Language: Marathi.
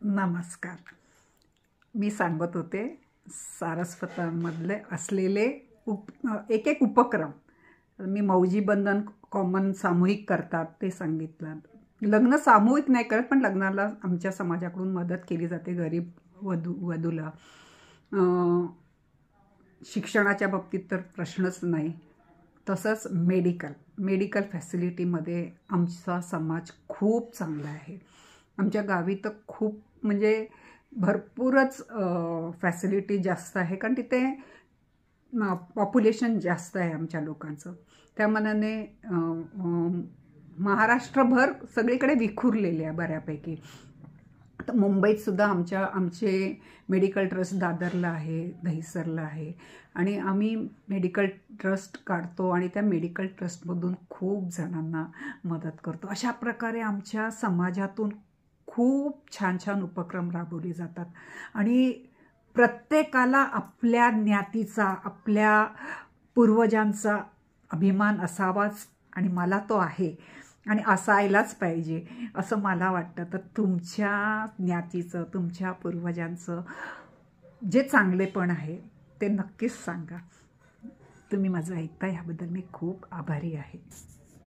नमस्कार. मी सांगत होते सारस्वतामधले असलेले एक एक उपक्रम. मी मौजी बंधन कॉमन सामूहिक करतात ते सांगितलं. लग्न सामूहिक नाही करत, पण लग्नाला आमच्या समाजाकडून मदत केली जाते गरीब वधूला. शिक्षणाच्या बाबतीत तर प्रश्नच नाही. तसंच मेडिकल फॅसिलिटीमध्ये आमचा समाज खूप चांगला आहे. आमच्या गावी तर खूप म्हणजे भरपूरच फॅसिलिटी जास्त आहे, कारण तिथे पॉप्युलेशन जास्त आहे आमच्या लोकांचं. त्या मानाने महाराष्ट्रभर सगळीकडे विखुरलेले आहे बऱ्यापैकी. तर मुंबईत सुद्धा आमचे मेडिकल ट्रस्ट दादरला आहे, दहिसरला आहे, आणि आम्ही मेडिकल ट्रस्ट काढतो आणि त्या मेडिकल ट्रस्टमधून खूप जणांना मदत करतो. अशा प्रकारे आमच्या समाजातून खूप छान छान उपक्रम राबवले जातात आणि प्रत्येकाला आपल्या ज्ञातीचा, आपल्या पूर्वजांचा अभिमान असावाच, आणि मला तो आहे आणि असायलाच पाहिजे असं मला वाटतं. तर तुमच्या ज्ञातीचं, तुमच्या पूर्वजांचं जे चांगलेपण आहे ते नक्कीच सांगा. तुम्ही माझं ऐकता, ह्याबद्दल मी खूप आभारी आहे.